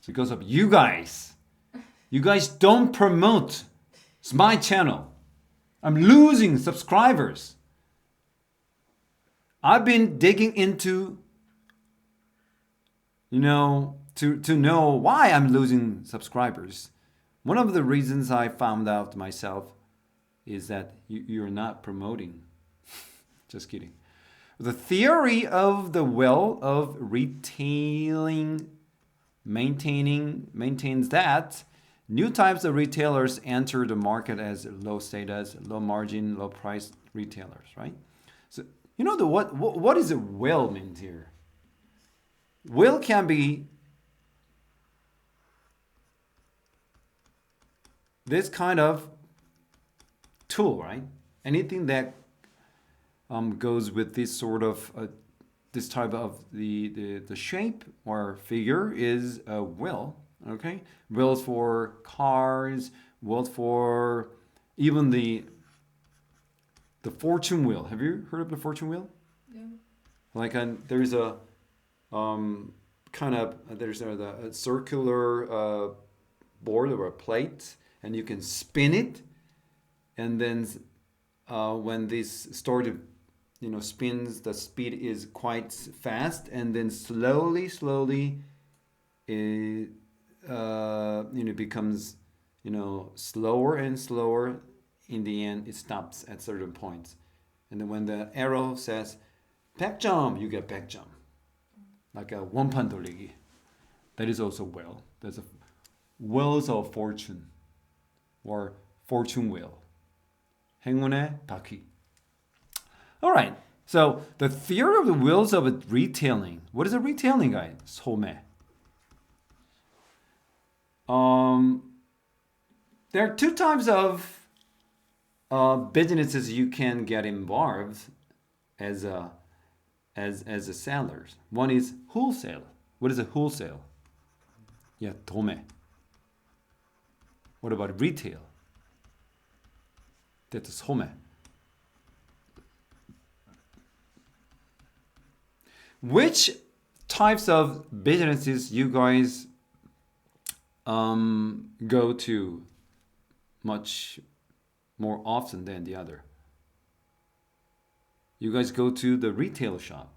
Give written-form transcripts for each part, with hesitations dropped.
It's because of you guys. You guys don't promote. It's my channel. I'm losing subscribers. I've been digging into, to know why I'm losing subscribers. One of the reasons I found out myself is that you're not promoting. Just kidding. The theory of the will of retailing maintains that new types of retailers enter the market as low status, low margin, low price retailers, right? So what is a will means here? Will can be this kind of tool, right? Anything that goes with this sort of this type of the shape or figure is a wheel. Okay, wheels for cars, wheels for even the fortune wheel. Have you heard of the fortune wheel? Yeah. Like there's a there's a circular board or a plate, and you can spin it, and then when this sort of spins, the speed is quite fast, and then slowly it becomes slower and slower. In the end, it stops at certain points, and then when the arrow says back jump, you get back jump, like a 원판 돌리기. That is also wheel. That's a wheels of fortune or fortune wheel. 행운의 바퀴. All right. So the theory of the wheels of retailing. What is a retailing, guys? 소매. There are two types of businesses you can get involved as a sellers. One is wholesale. What is a wholesale? Yeah, 도매. What about retail? That's 소매. Which types of businesses you guys go to much more often than the other? You guys go to the retail shop,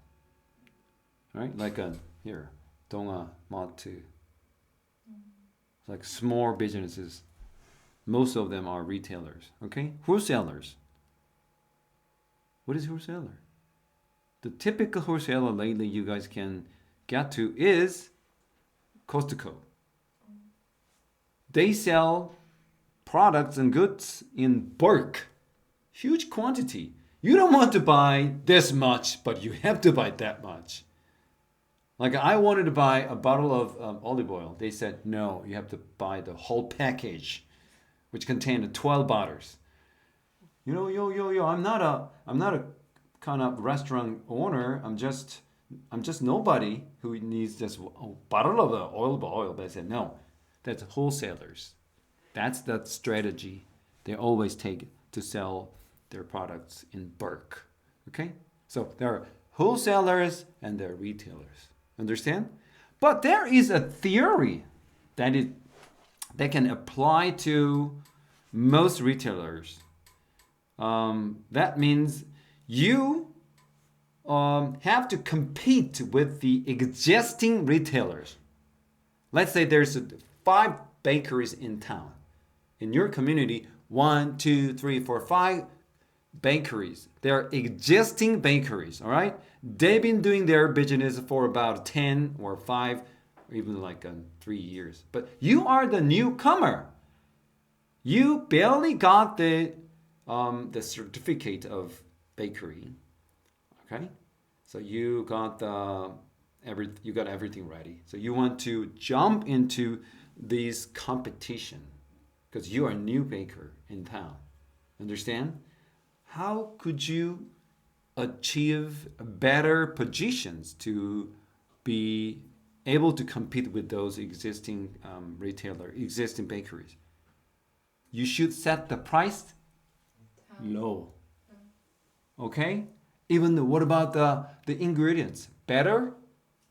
right? Like here, 동아 마트. Like small businesses. Most of them are retailers. Okay, wholesalers. What is wholesaler? The typical wholesaler lately you guys can get to is Costco. They sell products and goods in bulk, huge quantity. You don't want to buy this much, but you have to buy that much. Like I wanted to buy a bottle of olive oil. They said, no, you have to buy the whole package, which contained 12 bottles. I'm not a kind of restaurant owner. I'm just nobody who needs just a bottle of olive oil. They said, no, that's wholesalers. That's the strategy they always take to sell their products in bulk. Okay? So there are wholesalers and there are retailers. Understand? But there is a theory that can apply to most retailers. That means you have to compete with the existing retailers. Let's say there's 5 bakeries in town. In your community, 1, 2, 3, 4, 5 bakeries. They're existing bakeries, all right? They've been doing their business for about 10 or 5, or even like 3 years. But you are the newcomer. You barely got the certificate of bakery, okay? So you got everything ready. So you want to jump into this competition because you are a new baker in town. Understand? How could you achieve better positions to be able to compete with those existing existing bakeries? You should set the price low. Okay? Even what about the ingredients? Better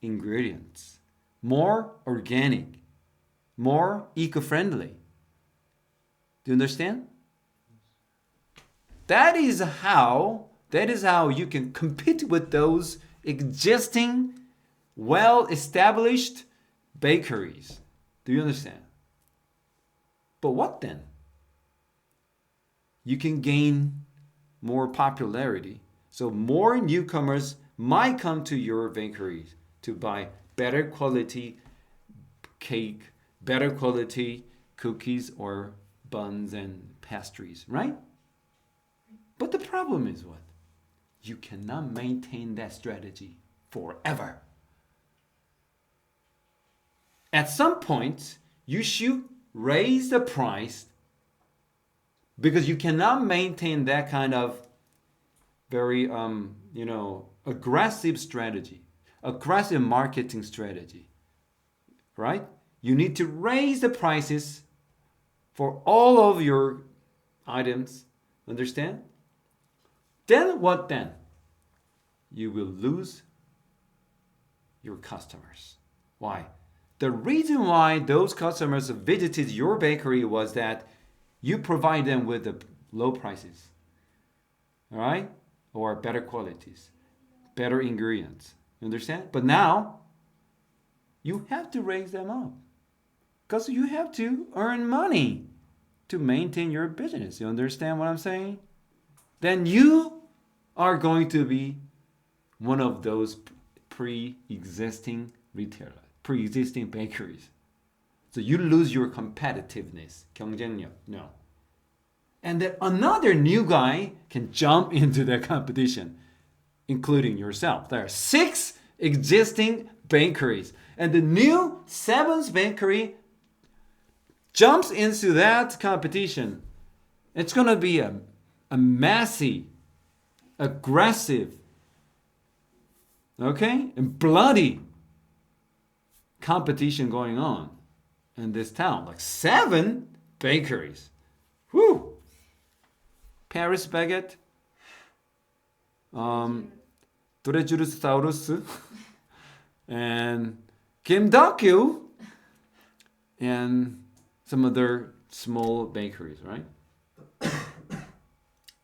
ingredients. More organic. more eco-friendly. Do you understand? That is how you can compete with those existing, well-established bakeries. Do you understand? But what then? You can gain more popularity. So more newcomers might come to your bakeries to buy better quality cake, better quality cookies or buns and pastries, right? But the problem is what? You cannot maintain that strategy forever. At some point, you should raise the price because you cannot maintain that kind of very, aggressive strategy, aggressive marketing strategy, right? You need to raise the prices for all of your items, understand? Then what then? You will lose your customers. Why? The reason why those customers visited your bakery was that you provide them with the low prices, all right? Or better qualities, better ingredients. You understand? But now, you have to raise them up because you have to earn money to maintain your business. You understand what I'm saying? Then you are going to be one of those pre-existing retailers, pre-existing bakeries. So you lose your competitiveness, 경쟁력. No. And then another new guy can jump into the competition, including yourself. There are 6 existing bakeries. And the new 7th bakery jumps into that competition. It's going to be a massive, aggressive, and bloody competition going on in this town. Like 7 bakeries. Whew! Paris baguette, Dorejurusaurus, and Kimdokyu, and some other small bakeries, right?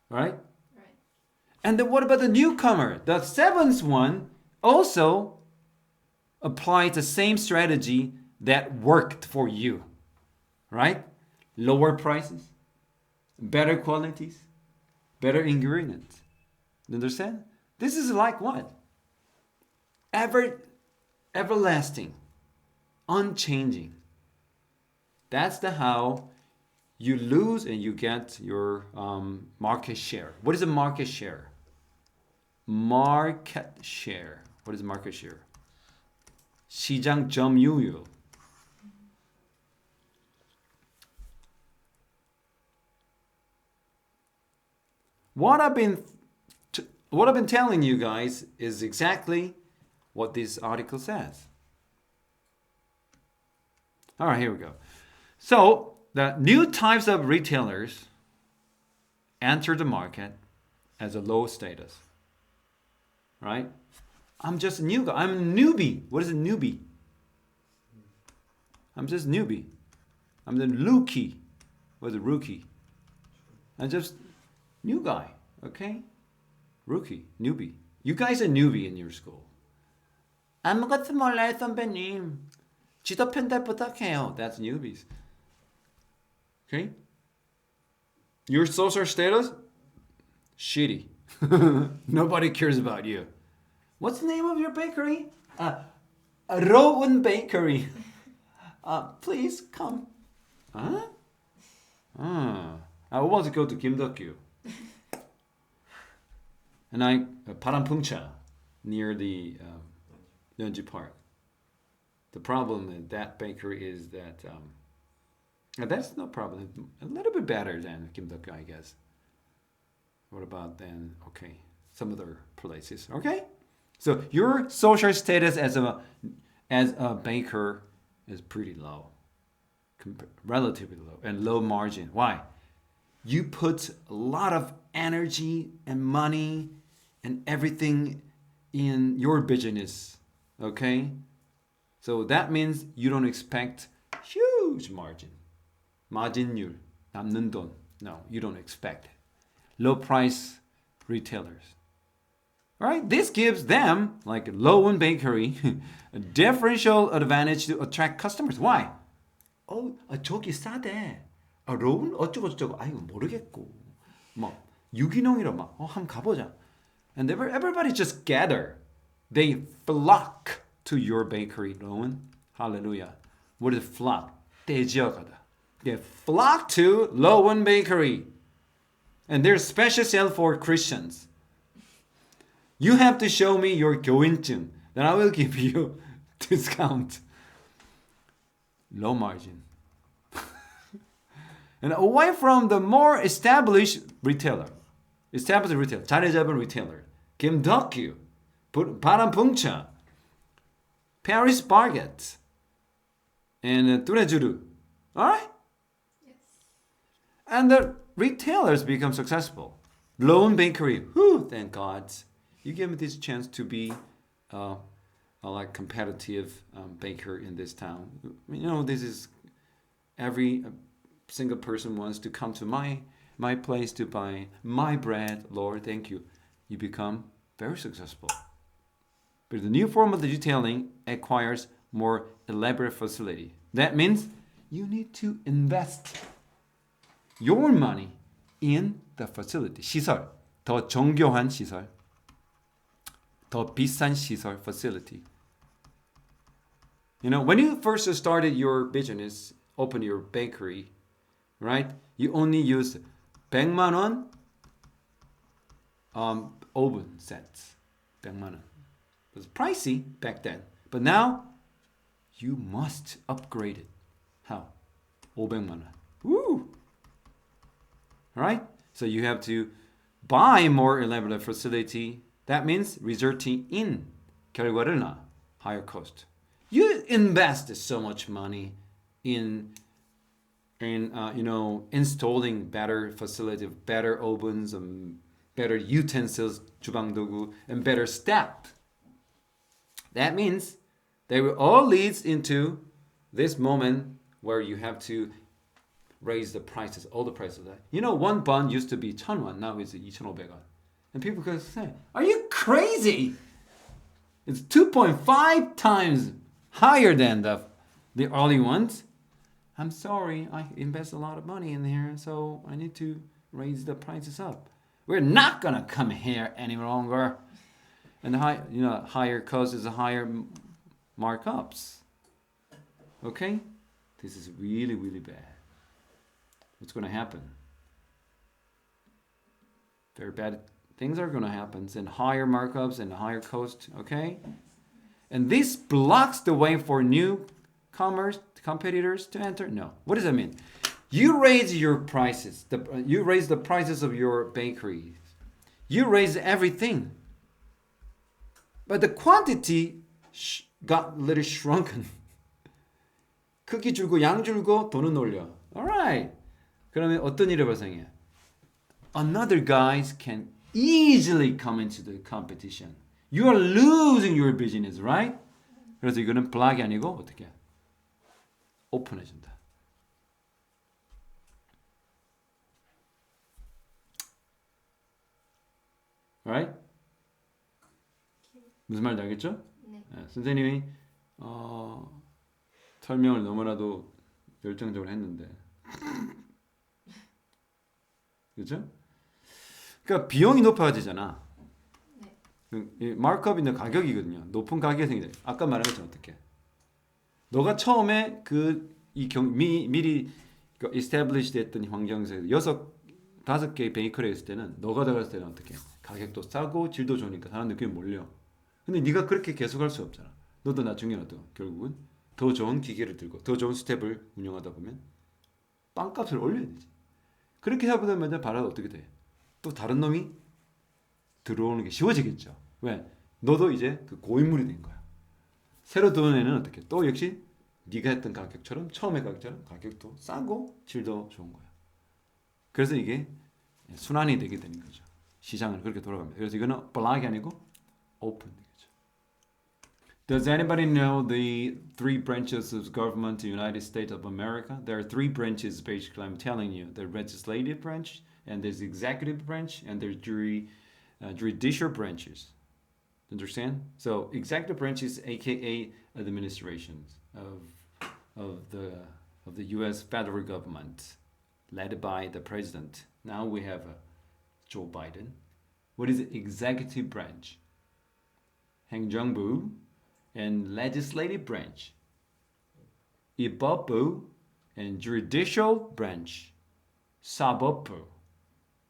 Right? And then what about the newcomer? The 7th one also applies the same strategy that worked for you, right? Lower prices, better qualities, better ingredients. You understand? This is like what? Everlasting, unchanging. That's the how you lose and you get your market share. What is a market share? Market share. What is market share? 시장 점유율. What I've been telling you guys is exactly what this article says. All right, here we go. So the new types of retailers enter the market as a low status. Right? I'm just a new guy. I'm a newbie. What is a newbie? I'm just a newbie. I'm the rookie. What is a rookie? I'm just new guy. Okay? Rookie. Newbie. You guys are newbie in your school. 아무것도 몰라요, 선배님. 지도 편달 부탁해요. That's newbies. Okay? Your social status? Shitty. Nobody cares about you. What's the name of your bakery? Rowan Bakery. Please come. Huh? I want to go to Kimdokyu. And 파란풍차 near the Yeonji Park. The problem in that bakery is that that's no problem. A little bit better than Kimdokyu, I guess. What about then? Okay, some other places. Okay, so your social status as a baker is pretty low, relatively low, and low margin. Why? You put a lot of energy and money and everything in your business. Okay, so that means you don't expect huge huge margin. 마진율, 남는 돈. No, you don't expect it. Low price retailers. All right, this gives them, like Lowen Bakery, a differential advantage to attract customers. Why? 저기 싸대. 로운 어쩌고저쩌고. 이거 모르겠고. 막 유기농이라 막 한번 가보자. And everybody just gather. They flock to your bakery, Lowen. Hallelujah. What is flock? 떼지어가다. They flock to Lowen Bakery. And there's special sale for Christians. You have to show me your 교인증. Then I will give you discount. Low margin. And away from the more established retailer. 자리 잡은 retailer. 김덕규, 바람풍차, Paris Baguette, and 뚜레쥬르. Alright? Yes. And the retailers become successful. Lowen Bakery. Whew, thank God. You give me this chance to be a like competitive baker in this town. You know, this is every single person wants to come to my place to buy my bread. Lord, thank you. You become very successful. But the new form of the detailing acquires more elaborate facility. That means you need to invest your money in the facility. 시설. 더 정교한 시설. 더 비싼 시설, facility. You know, when you first started your business, open your bakery, right? You only used 100만 원 oven sets. 100만 원. It was pricey back then. But now, you must upgrade it. How? 500만 원. Woo! Right? So you have to buy more elaborate facility. That means resulting in 결과를 나 higher cost. You invest so much money in installing better facility, better ovens, better utensils, 주방 도구, and better staff. That means they will all leads into this moment where you have to raise the prices, all the prices. You know, one bun used to be 1,000원, now it's 2,500원. And people can say, are you crazy? It's 2.5 times higher than the early ones. I'm sorry, I invest a lot of money in here, so I need to raise the prices up. We're not gonna come here any longer. And higher cost is higher markups. Okay? This is really, really bad. What's gonna happen? Very bad things are gonna happen, and higher markups and higher cost, okay? And this blocks the way for new competitors to enter? No. What does that mean? You raise your prices. You raise the prices of your bakeries. You raise everything. But the quantity got a little shrunken. 크기 줄고 양 줄고 돈은 올려. Alright. 그러면 어떤 일이 발생해? Another guys can easily come into the competition. You are losing your business, right? 그래서 이거는 블락이 아니고 어떻게? 오픈해준다. Right? 무슨 말인지 알겠죠? 네. 선생님이 설명을 너무나도 열정적으로 했는데 그렇죠? 그러니까 비용이 높아지잖아. 네. 이 마크업인데 가격이거든요. 높은 가격이 생기죠. 아까 말한 것처럼 어떻게? 너가 처음에 미리 establish 됐던 환경에서 5개 베이커리 했을 때는 너가 들어갔을 때는 어떻게? 가격도 싸고 질도 좋으니까 사람 느낌이 몰려. 근데 네가 그렇게 계속 할 수 없잖아. 너도 나중에 결국은 더 좋은 기계를 들고 더 좋은 스텝을 운영하다 보면 빵값을 올려야 되지. 그렇게 하다 보면 바로 어떻게 돼? 또 다른 놈이 들어오는 게 쉬워지겠죠. 왜? 너도 이제 그 고인물이 된 거야. 새로 들어오는 애는 어떻게? 또 역시 네가 했던 가격처럼 처음에 가격처럼 가격도 싸고 질도 좋은 거야. 그래서 이게 순환이 되게 되는 거죠. 시장은 그렇게 돌아갑니다. 그래서 이거는 블락이 아니고 오픈 되겠죠. Does anybody know the three branches of government in the United States of America? There are three branches, basically, I'm telling you. The legislative branch, and there's the executive branch, and there's judicial branches. Understand? So executive branch is aka administrations of the U.S. federal government, led by the president. Now we have Joe Biden. What is the executive branch? 행정부 and legislative branch. 입법부 and judicial branch. 사법부.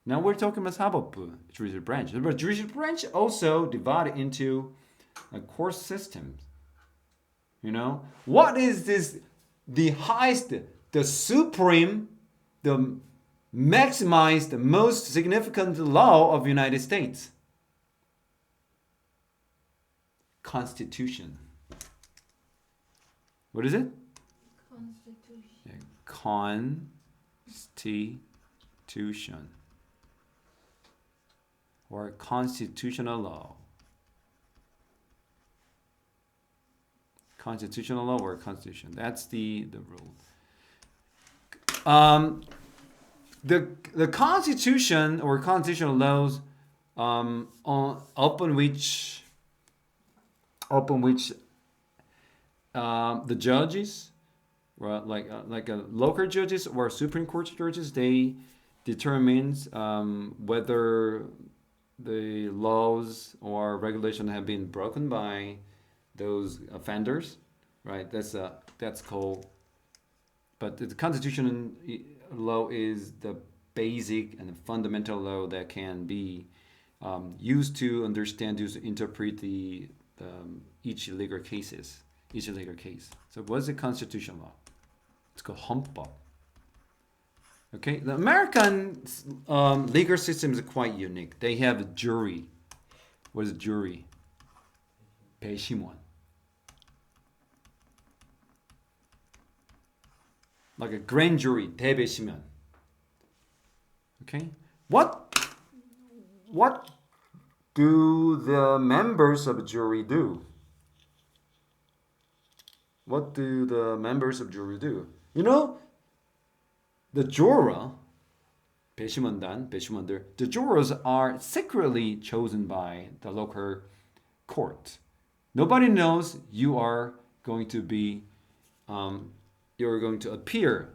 Now we're talking about 사법부, judicial branch. But judicial branch also divided into court systems. You know, what is this? The highest, the supreme, the maximized, the most significant law of the United States. Constitution. What is it? Constitution. Constitution. Or constitutional law. Constitutional law or constitution. That's the rule. The constitution or constitutional laws upon which the judges, well, like local judges or Supreme Court judges, they determines whether the laws or regulations have been broken by those offenders, right? That's called. But the constitution law is the basic and fundamental law that can be used to understand, to interpret each legal case. So what's the constitutional law? It's called 헌법. Okay, the American legal system is quite unique. They have a jury. What is a jury? 배심원. Like a grand jury, 대배심원. Okay, what do the members of a jury do? What do the members of jury do? You know, the juror, 배심원들, the jurors are secretly chosen by the local court. Nobody knows you are going to be, you're going to appear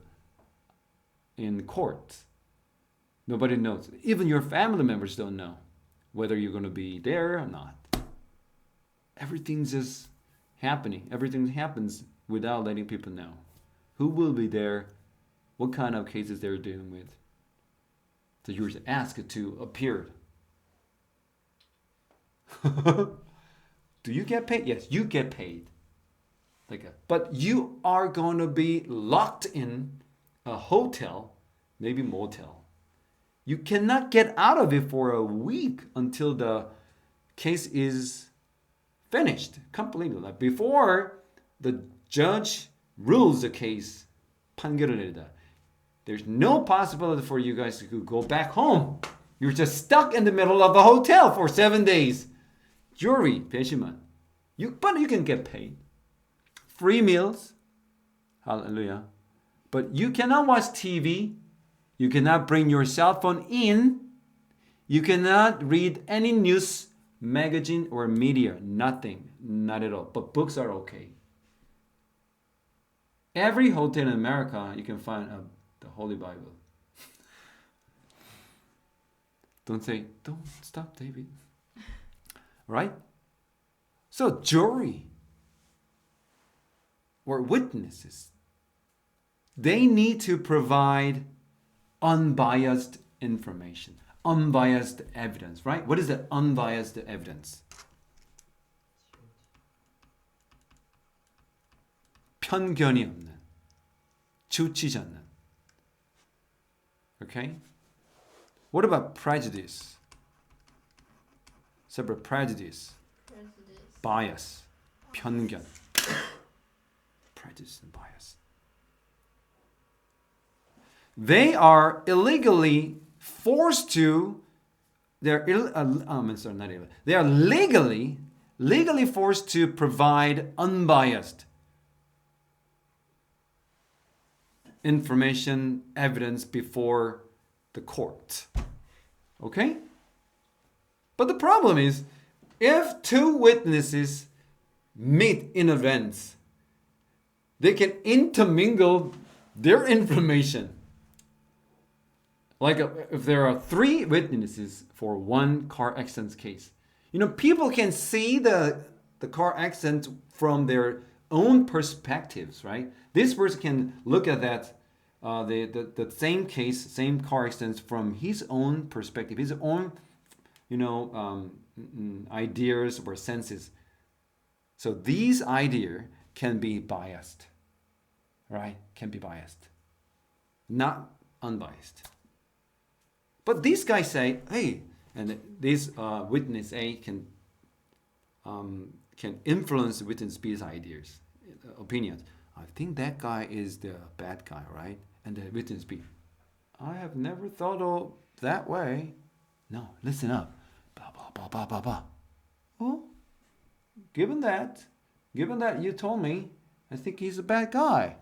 in court. Nobody knows. Even your family members don't know whether you're going to be there or not. Everything's just happening. Everything happens without letting people know. Who will be there? What kind of cases they're dealing with. So you're asked to appear. Do you get paid? Yes, you get paid. But you are going to be locked in a hotel, maybe motel. You cannot get out of it for a week until the case is finished completely. Like before the judge rules the case, 판결을 내리다. There's no possibility for you guys to go back home. You're just stuck in the middle of a hotel for 7 days. Jury, 배심원. But you can get paid. Free meals. Hallelujah. But you cannot watch TV. You cannot bring your cell phone in. You cannot read any news, magazine, or media. Nothing. Not at all. But books are okay. Every hotel in America, you can find the Holy Bible. Don't stop, David. Right? So, jury or witnesses, they need to provide unbiased information, unbiased evidence, right? What is the unbiased evidence? 편견이 없는, 치우치지 않는. Okay? What about prejudice? Separate prejudice. Bias. 편견. Prejudice and bias. They are illegally forced to, they are legally legally forced to provide unbiased information, evidence before the court. Okay? But the problem is, if two witnesses meet in events, they can intermingle their information. Like if there are 3 witnesses for one car accident case, people can see the car accident from their own perspectives, right? This person can look at that the same case, same car accident from his own perspective, his own ideas or senses. So these ideas can be biased, right? Can be biased, not unbiased. But these guys say, hey, and this witness A can influence witness B's ideas, opinions. I think that guy is the bad guy, right? And the witness B, I have never thought of that way. No, listen up. Blah, blah, blah, blah, blah, blah. Well, given that you told me, I think he's a bad guy.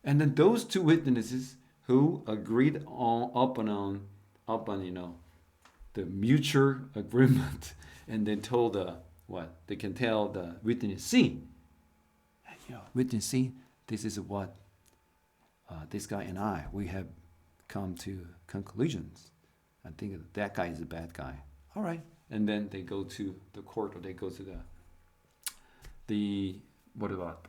And then those 2 witnesses who agreed up on the mutual agreement, and then told what they can tell the witness C. Witness C, this is what this guy and we have come to conclusions. I think that guy is a bad guy. All right, and then they go to the court, or they go to the what about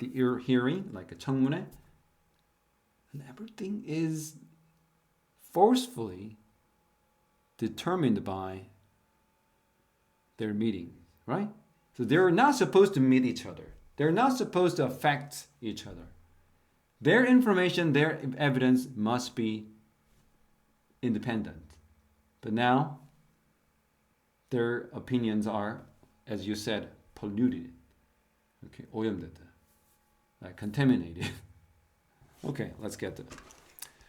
the hearing, like a 청문회, and everything is forcefully determined by their meeting, right? So they're not supposed to meet each other. They're not supposed to affect each other. Their information, their evidence must be independent. But now, their opinions are, as you said, polluted. Okay, 오염됐다. Contaminated. Okay, let's get to it.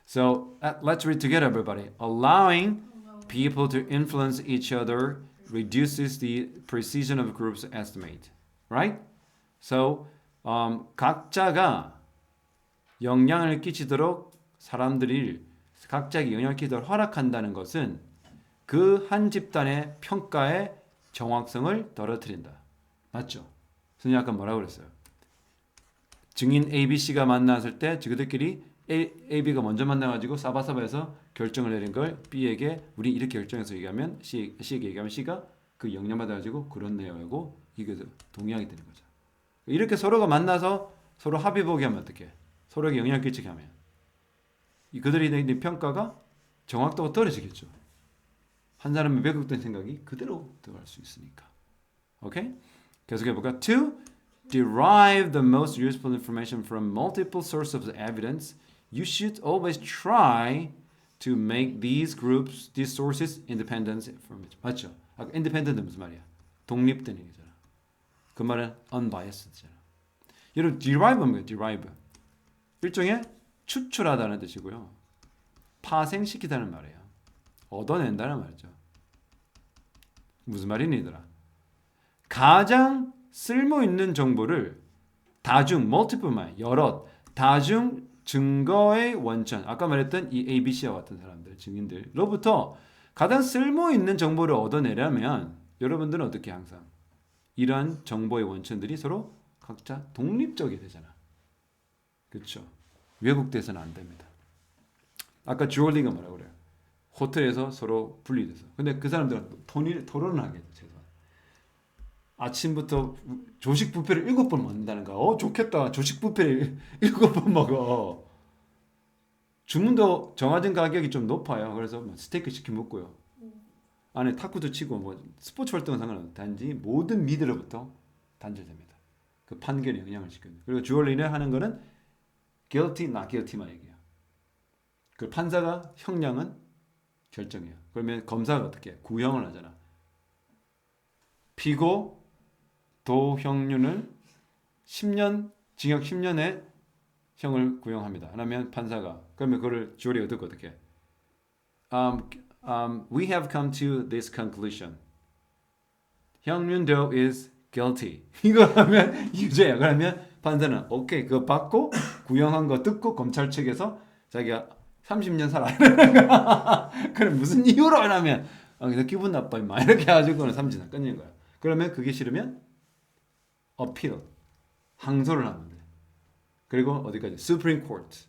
So let's read together, everybody. Allowing people to influence each other reduces the precision of groups estimate. Right? So 각자가 영향을 끼치도록 사람들이 각자에게 영향을 끼치도록 허락한다는 것은 그 한 집단의 평가의 정확성을 떨어뜨린다. 맞죠? 선생님 아까 뭐라고 그랬어요? 증인 A, B, C가 만났을 때 그들끼리 A, B가 먼저 만나가지고 사바사바해서 결정을 내린 걸 B에게 우리 이렇게 결정해서 얘기하면 C에게 얘기하면 C가 그 영향받아가지고 그렇네요 하고 이게 동의하게 되는 거죠. 이렇게 서로가 만나서 서로 합의 보게 하면 어떡해? 서로에게 영향을 끼치게 하면 그들이 내린 평가가 정확도가 떨어지겠죠. 한 사람의 왜곡된 생각이 그대로 들어갈 수 있으니까. 오케이? 계속해볼까? To derive the most useful information from multiple sources of evidence, you should always try to make these groups, these sources, independent from each. 맞죠? 아까 independent은 무슨 말이야? 독립된 얘기잖아. 그 말은 unbiased잖아. 여러분, derive는 뭐예요? derive. 일종의 추출하다는 뜻이고요. 파생시키다는 말이에요. 얻어낸다는 말이죠. 무슨 말이니, 얘들아? 가장 쓸모있는 정보를 다중, multiple, 여러, 다중 증거의 원천, 아까 말했던 이 A, B, C와 같은 사람들, 증인들로부터 가장 쓸모있는 정보를 얻어내려면 여러분들은 어떻게 항상 이러한 정보의 원천들이 서로 각자 독립적이 되잖아. 그렇죠? 왜곡돼서는 안 됩니다. 아까 주얼리가 뭐라고 그래요? 호텔에서 서로 분리돼서. 근데 그 사람들은 토론을 하게 돼요. 아침부터 조식 뷔페를 7번 먹는다는 거야. 좋겠다. 조식 뷔페를 7번 먹어. 주문도 정해진 가격이 좀 높아요. 그래서 뭐 스테이크 시켜 먹고요. 안에 탁구도 치고 뭐 스포츠 활동은 상관없어요. 단지 모든 미드로부터 단절됩니다. 그 판결에 영향을 시킵니다. 그리고 주얼리는 하는 거는 guilty, not guilty만 얘기해요. 그 판사가 형량은 결정해요. 그러면 검사가 어떻게 해? 구형을 하잖아. 피고 도형률을 10년 징역 10년의 형을 구형합니다. 그러면 판사가 그러면 그걸 주얼이 어떻게 해? We have come to this conclusion. 형윤도 is guilty. 이거 하면 유죄야. 그러면 판사는 오케이 그거 받고 구형한 거 듣고 검찰 측에서 자기가 30년 살아. 그럼 무슨 이유로 하냐면 너 기분 나빠 임마 이렇게 해가지고는 30년 끊는 거야. 그러면 그게 싫으면 appeal 항소를 하면 돼. 그리고 어디까지? Supreme Court.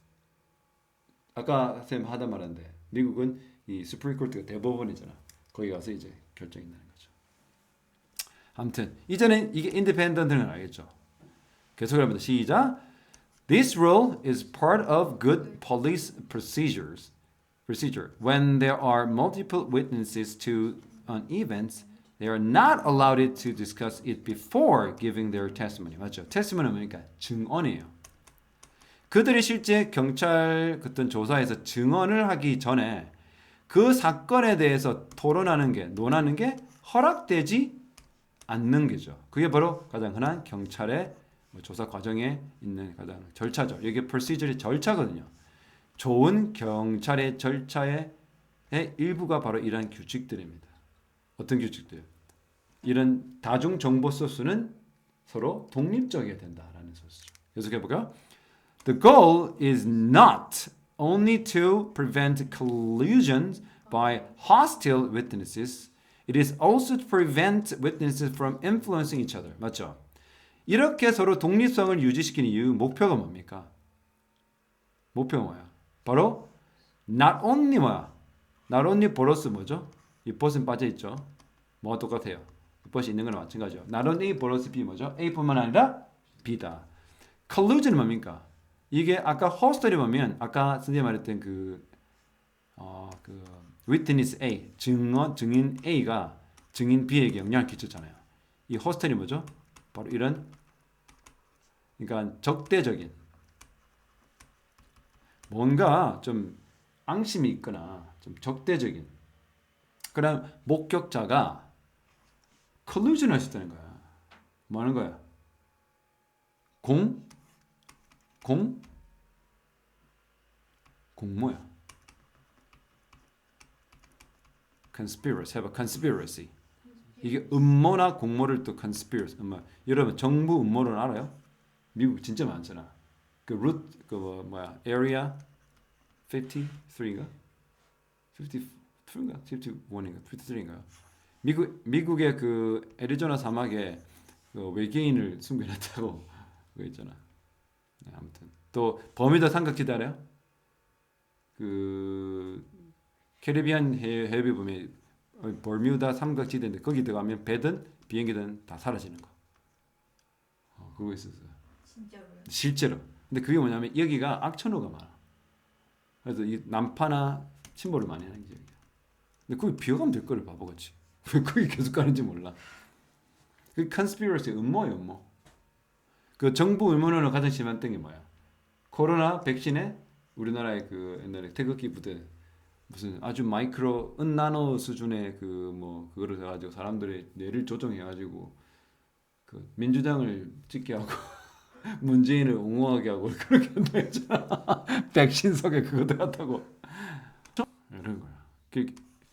아까 쌤 하다 말았는데 미국은 이 Supreme Court가 대법원이잖아. 거기 가서 이제 결정이 나는 거죠. 아무튼 이제는 이게 independent는 알겠죠. 계속 해봅니다. 시작. This rule is part of good police procedure. When there are multiple witnesses to an event, they are not allowed to discuss it before giving their testimony. 맞죠? testimony는 뭐니까 증언이에요. 그들이 실제 경찰 어떤 조사에서 증언을 하기 전에 그 사건에 대해서 토론하는 게 논하는 게 허락되지 않는 게죠. 그게 바로 가장 흔한 경찰의 조사 과정에 있는 가장 절차죠. 이게 procedure의 절차거든요. 좋은 경찰의 절차의 일부가 바로 이러한 규칙들입니다. 어떤 규칙들? 이런 다중 정보 소스는 서로 독립적이어야 된다라는 소스죠. 계속해볼까요? The goal is not only to prevent collusion by hostile witnesses. It is also to prevent witnesses from influencing each other. 맞죠? 이렇게 서로 독립성을 유지시키는 이유 목표가 뭡니까? 목표가 뭐야? 바로 not only 뭐야? not only 플러스 뭐죠? 이 벗은 빠져있죠? 뭐가 똑같아요? 이 벗이 있는 거랑 마찬가지죠. not only 플러스 B 뭐죠? A뿐만 아니라 B다. collusion은 뭡니까? 이게 아까 호스텔이 보면 아까 선생님 말했던 그 witness A, 증인 A가 증인 B에게 영향을 끼쳤잖아요. 이 호스텔이 뭐죠? 바로 이런 그러니까 적대적인 뭔가 좀 앙심이 있거나 좀 적대적인 그런 목격자가 collusion 할 수 있다는 거야. 뭐 하는 거야? 공모야. conspiracy, have a conspiracy. 이게 음모나 공모를 또 conspiracy. 여러분 정부 음모론 알아요? 미국 진짜 많잖아. 그 root area 53인가? 52인가? 51인가? 53인가? 미국의 그 애리조나 사막에 그 외계인을 숨겨놨다고 그거 있잖아. 네, 아무튼 또 버뮤다 삼각지대 알아요? 그 캐리비안 해협에 보면 버뮤다 삼각지대인데 거기 들어가면 배든 비행기든 다 사라지는 거. 그거 있었어요. 진짜로요? 실제로. 근데 그게 뭐냐면 여기가 악천후가 많아. 그래서 이 난파나 침몰을 많이 하는 지역이야. 근데 거기 비어가면 될 거를 바보같이. 왜 거기 계속 가는지 몰라. 그 conspiracy 음모예요, 음모. 그 정부 음모론을 가장 심했던 게 뭐야? 코로나 백신에 우리나라의 그 옛날에 태극기 부대 무슨 아주 마이크로 은나노 수준의 그 뭐 그거를 해가지고 사람들의 뇌를 조정해가지고 그 민주당을 찍게 하고 문재인을 옹호하게 하고 그렇게 한다 했잖아. 백신 속에 그거 들어갔다고. 이런 거야. 그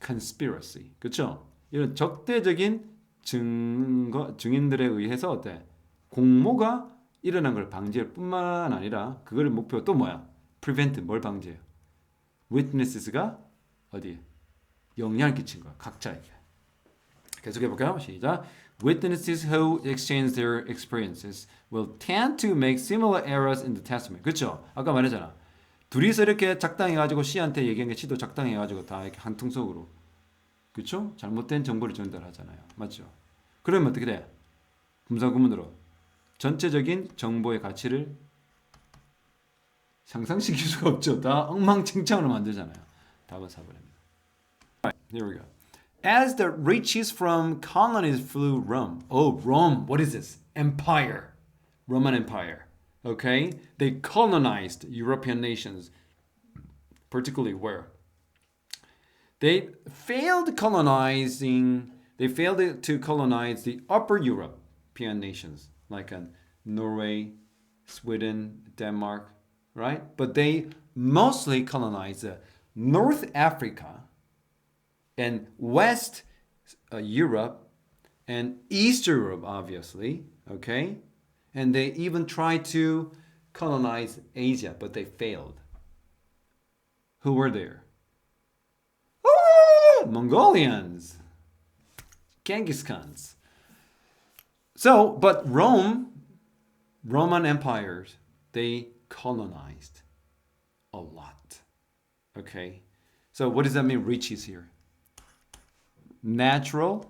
conspiracy, 그렇죠? 이런 적대적인 증인들에 의해서 어때? 공모가 일어난 걸 방지할 뿐만 아니라 그걸 목표 또 뭐야? prevent 뭘 방지해요? witnesses가 어디에? 영향을 끼친 거야. 각자에게. 계속해 볼까요? 시작. Witnesses who exchange their experiences will tend to make similar errors in the testimony. 그렇죠? 아까 말했잖아. 둘이서 이렇게 작당해가지고 C한테 얘기한 게 C도 작당해가지고 다 이렇게 한 통 속으로. 그렇죠? 잘못된 정보를 전달하잖아요. 맞죠? 그러면 어떻게 돼? 분사구문으로 전체적인 정보의 가치를 상상시킬 수가 없죠. 다 엉망진창으로 만들잖아요. 답은 4번입니다. Here we go. As the riches from colonies flew Rome. Oh, Rome. What is this? Empire. Roman Empire. Okay? They colonized European nations. Particularly where? They failed to colonize the upper European nations like Norway, Sweden, Denmark, right? But they mostly colonized North Africa and West Europe and Eastern Europe, obviously, okay? And they even tried to colonize Asia, but they failed. Who were there? Mongolians, Genghis Khans. So, but Roman empires, they colonized a lot. Okay? So what does that mean, riches here? Natural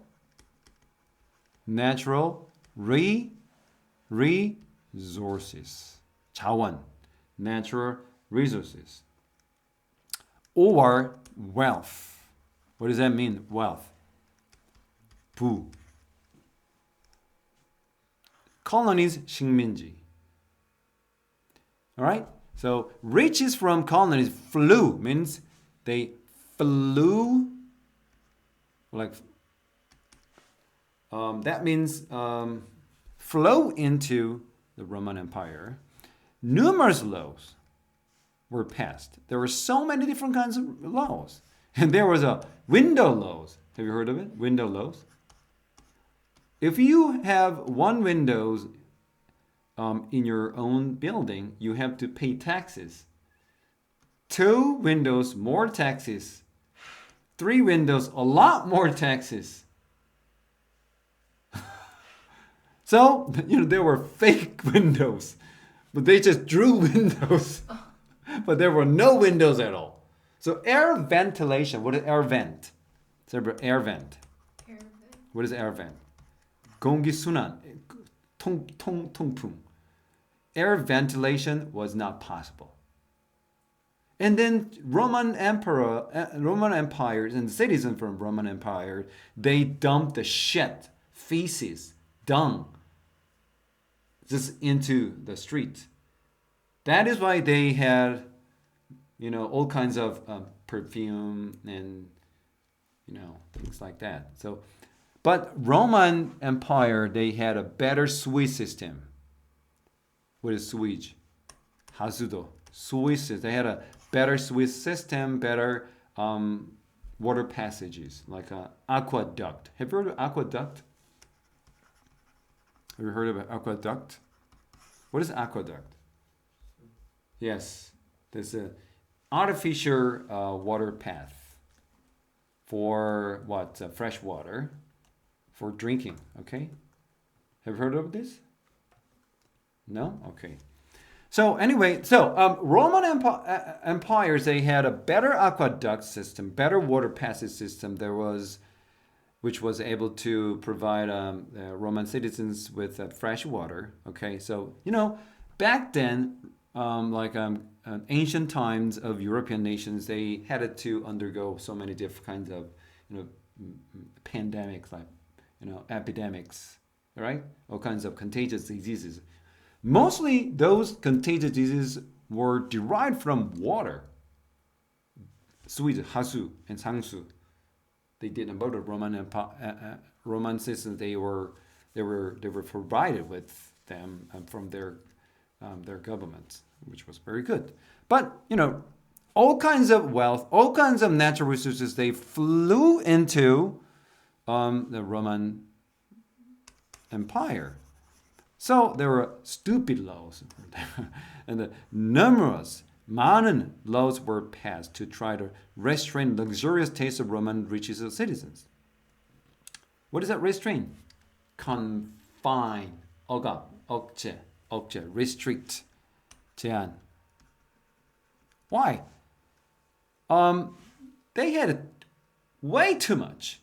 resources. 자원, natural resources. Or wealth. What does that mean, wealth? 부. Colonies, 식민지. All right? So riches from colonies flew, means they flew, like, that means flow into the Roman Empire. Numerous laws were passed. There were so many different kinds of laws. And there was a window laws. Have you heard of it? Window laws. If you have one window in your own building, you have to pay taxes. 2 windows, more taxes. 3 windows, a lot more taxes. So, there were fake windows, but they just drew windows. But there were no windows at all. So air ventilation, what is air vent? Air vent. Air vent. What is air vent? 공기순환, 통풍. Air ventilation was not possible. And then Roman empires and citizens from Roman Empire, they dumped the shit, feces, dung, just into the street. That is why they had, all kinds of perfume and, things like that. So, but Roman Empire, they had a better sewage system. What is sewage? 하수도. Sewage. They had a better sewage system, better water passages, like an aqueduct. Have you heard of aqueduct? Have you heard of an aqueduct? What is aqueduct? Yes, there's an artificial water path for what? Fresh water for drinking. Okay, have you heard of this? No? Okay. So anyway, Roman empires, they had a better aqueduct system, better water passage system. Which was able to provide Roman citizens with fresh water. Okay, so back then, ancient times of European nations, they had to undergo so many different kinds of pandemics, like epidemics, right? All kinds of contagious diseases. Mostly those contagious diseases were derived from water. Sewage, 하수, and 상수. They didn't go to Roman citizens. They were provided with them from their governments, which was very good. But all kinds of wealth, all kinds of natural resources, they flew into the Roman Empire. So there were stupid laws, and the numerous 많은 laws were passed to try to restrain luxurious taste of Roman riches of citizens. What does that restrain? Confine, 억압, 억제, restrict, 제한. Why? They had way too much.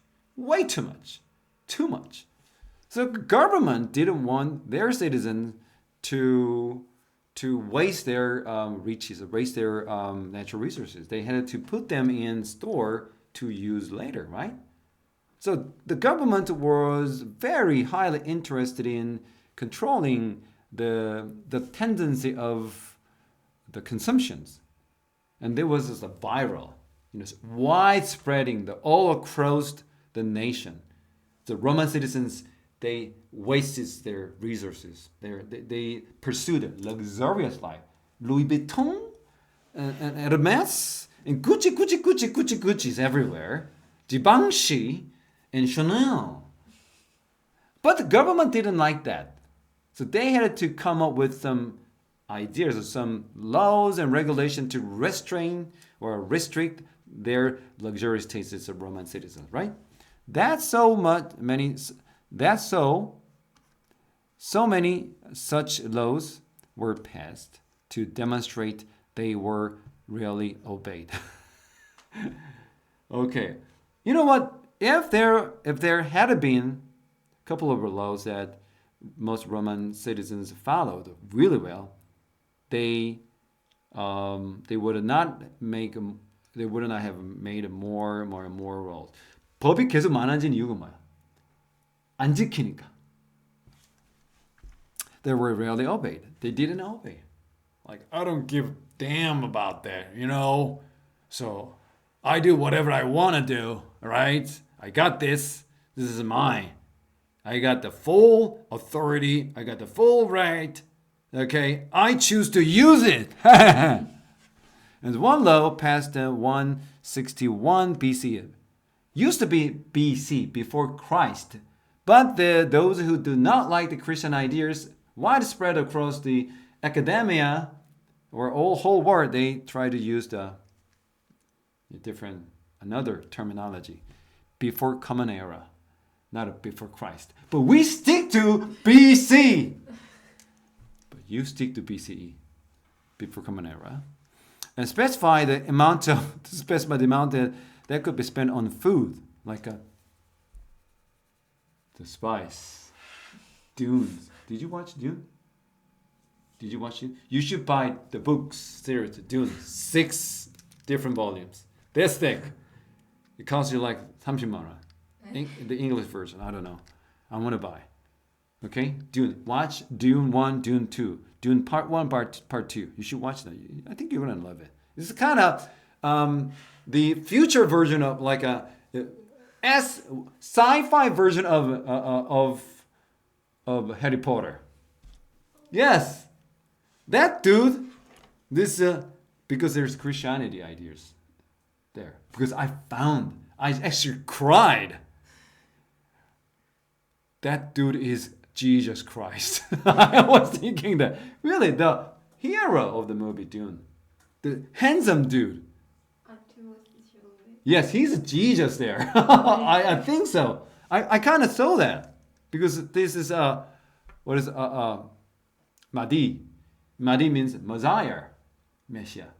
So the government didn't want their citizens to waste their riches, waste their natural resources. They had to put them in store to use later, right? So the government was very highly interested in controlling the tendency of the consumptions. And there was this viral, widespreading all across the nation. The Roman citizens, they wasted their resources. They pursued a luxurious life. Louis Vuitton and Hermes and Gucci's everywhere. Givenchy and Chanel. But the government didn't like that. So they had to come up with some ideas or some laws and regulations to restrain or restrict their luxurious tastes of Roman citizens, right? That's so many such laws were passed to demonstrate they were really obeyed. Okay. You know what? If there had been a couple of laws that most Roman citizens followed really well, they would not have made more rules. 법이 계속 많아진 이유가 뭐야? 안 지키니까. They were rarely obeyed. They didn't obey. Like, I don't give a damn about that, you know? So I do whatever I want to do, right? I got this. This is mine. I got the full authority. I got the full right. Okay? I choose to use it. And one law passed in 161 BC. Used to be BC, before Christ. But those who do not like the Christian ideas widespread across the academia or whole world, they try to use another terminology. Before Common Era, not before Christ. But we stick to BC. But you stick to BCE, before Common Era. And specify the amount that could be spent on food, like the Spice, Dune. Did you watch Dune? Did you watch it? You should buy the books, series, Dune, 6 different volumes. This thick. It costs you like 30만 원. The English version, I don't know. I want to buy. Okay? Dune. Watch Dune 1, Dune 2. Dune Part 1, Part 2. You should watch that. I think you're going to love it. It's kind of the future version of like a sci-fi version of Harry Potter. Yes. That dude, because there's Christianity ideas there. Because I actually cried. That dude is Jesus Christ. I was thinking that. Really, the hero of the movie Dune. The handsome dude. Yes, he's Jesus there. I think so. I kind of saw that. Because this is, Mahdi. Mahdi means Messiah. Messiah.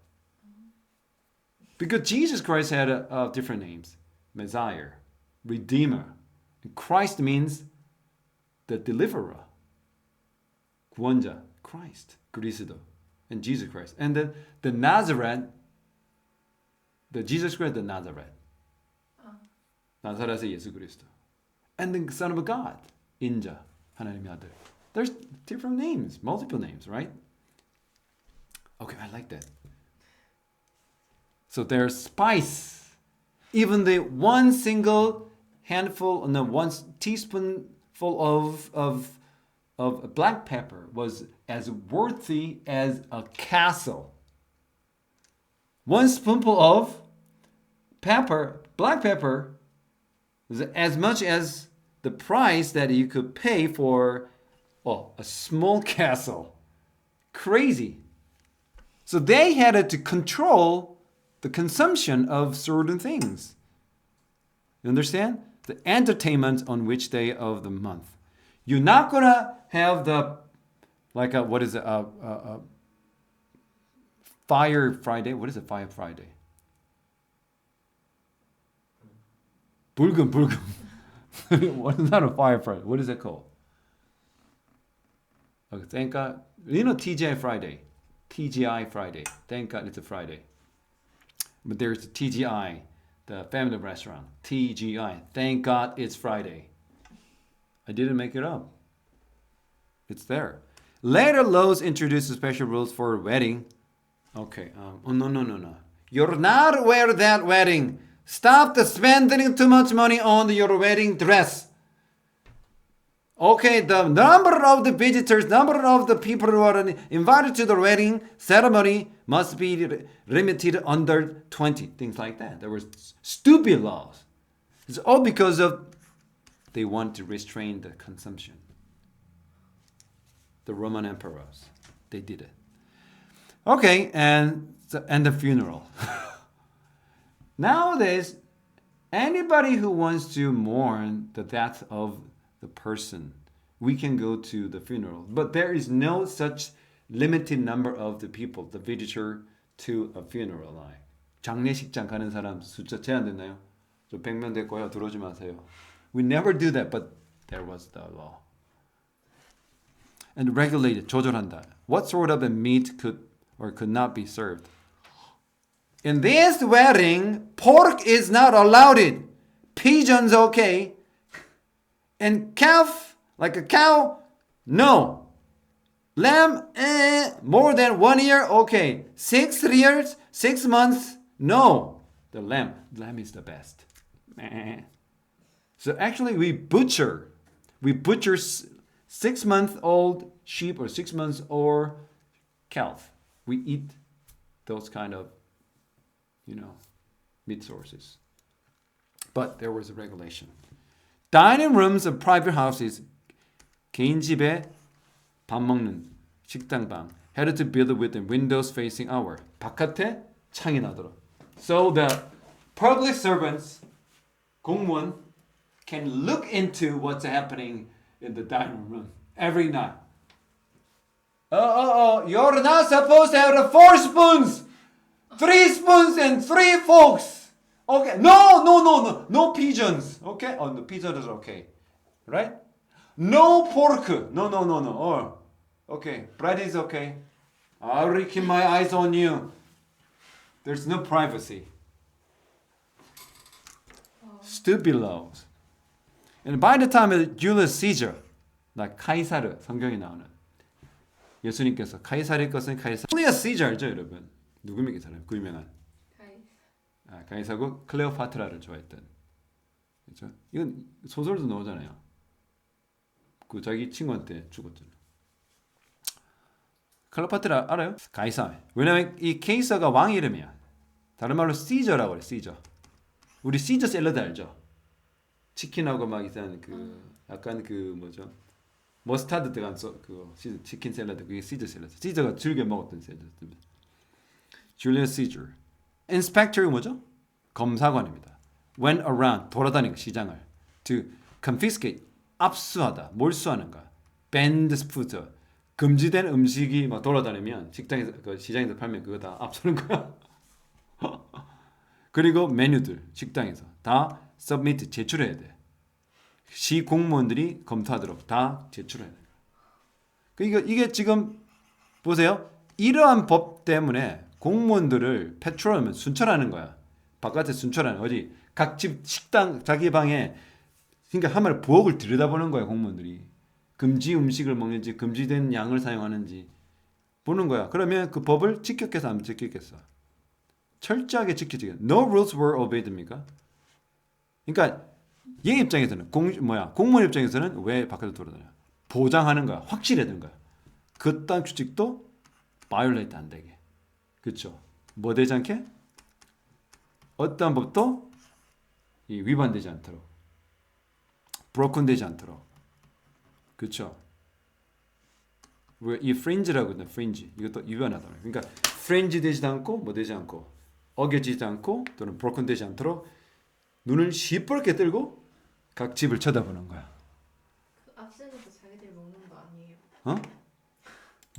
Because Jesus Christ had different names. Messiah, Redeemer. And Christ means the deliverer. 구원자, Christ, 그리스도, and Jesus Christ. And the Nazareth, the Jesus Christ, the Nazareth. 나사렛의 예수 그리스도. And the Son of God, 인자, 하나님의 아들. There's different names, multiple names, right? Okay, I like that. So there's spice. Even the one single handful, no, one teaspoonful of black pepper was as worthy as a castle. One spoonful of black pepper, is as much as the price that you could pay for a small castle. Crazy. So they had to control the consumption of certain things. You understand? The entertainment on which day of the month. You're not going to have Fire Friday. What is it, Fire Friday? 불금. What is not a Fire Friday? What is it called? Okay, thank God. You know TGI Friday. TGI Friday. Thank God it's a Friday. But there's the TGI, the family restaurant. TGI. Thank God it's Friday. I didn't make it up. It's there. Later laws introduced special rules for wedding. Okay. No. You're not wear that wedding. Stop spending too much money on your wedding dress. Okay, the number of the visitors, number of the people who are invited to the wedding ceremony must be limited under 20. Things like that. There were stupid laws. It's all because of they want to restrain the consumption. The Roman emperors, they did it. Okay, and the funeral. Nowadays, anybody who wants to mourn the death of the person, we can go to the funeral. But there is no such limited number of the people, the visitor to a funeral. Like 장례식장 가는 사람 숫자 제한됐나요? 저 100명 됐고요. 들어오지 마세요. We never do that, but there was the law. And regulated, 조절한다. What sort of a meat could or could not be served? In this wedding, pork is not allowed. Pigeons okay. And calf, like a cow, no. Lamb, more than 1 year, okay. 6 years, 6 months, no. The lamb is the best. So actually we butcher 6-month-old sheep or 6 months old calf. We eat those kind of, meat sources. But there was a regulation. Dining rooms of private houses, 개인 집에 밥 먹는 식당방, had to build with the windows facing outward. 바깥에 창이 나도록. So the public servants, 공무원, can look into what's happening in the dining room every night. You're not supposed to have 4 spoons, 3 spoons and 3 forks. Okay, no pigeons. Okay, the pigeons is okay, right? No pork. No. Oh, okay, bread is okay. I already keep my eyes on you. There's no privacy. Stupid laws. And by the time of Julius Caesar, like 카이사르 성경에 나오는 예수님께서 카이사르의 것은 카이사. 줄리어스 시저 알죠, 여러분? 누구입니까, 사람? 그 유명한. 카이사고 클레오파트라를 좋아했던. 그렇죠? 이건 소설도 나오잖아요. 그 자기 친구한테 죽었잖아요. 클레오파트라 알아요? 카이사. 왜냐면 이 케이서가 왕 이름이야. 다른 말로 시저라고 그래, 시저. 우리 시저 샐러드 알죠? 치킨하고 막 있는 그 약간 그 뭐죠? 머스타드 들어간 그 치킨 샐러드, 그게 시저 샐러드. 시저가 즐겨 먹었던 샐러드. 줄리어스 시저. 인스펙터가 뭐죠? 검사관입니다. Went around, 돌아다니는 시장을. To confiscate, 압수하다, 몰수하는가. Banned food, 금지된 음식이 막 돌아다니면 식당에서 그 시장에서 팔면 그거 다 압수하는 거야. 그리고 메뉴들 식당에서 다 submit, 제출해야 돼. 시 공무원들이 검토하도록 다 제출해야 돼. 그러니까 이게 지금 보세요. 이러한 법 때문에 공무원들을 패트롤하면 순찰하는 거야. 바깥에 순찰하는 어디 각 집 식당 자기 방에 그러니까 한마디로 부엌을 들여다보는 거야. 공무원들이 금지 음식을 먹는지 금지된 양을 사용하는지 보는 거야. 그러면 그 법을 지켰겠어 안 지켰겠어? 철저하게 지키지. No rules were obeyed입니까? 그러니까 얘 입장에서는 공무원 입장에서는 왜 바깥으로 돌아다녀? 보장하는 거야. 확실해야 되는 거야. 그딴 규칙도 바이올레이트 안 되게. 그렇죠? 뭐 되지 않게? 어떤 법도 위반되지 않도록. 브로큰 되지 않도록. 그렇죠? 이 fringe라고 하거든요. fringe. 이것도 위반하다. 그러니까 fringe 되지도 않고 뭐 되지 않고 어겨지지 않고 또는 broken 되지 않도록 눈을 시뻘게 들고 각 집을 쳐다보는 거야. 그 앞선에서 자기들 먹는 거 아니에요? 어?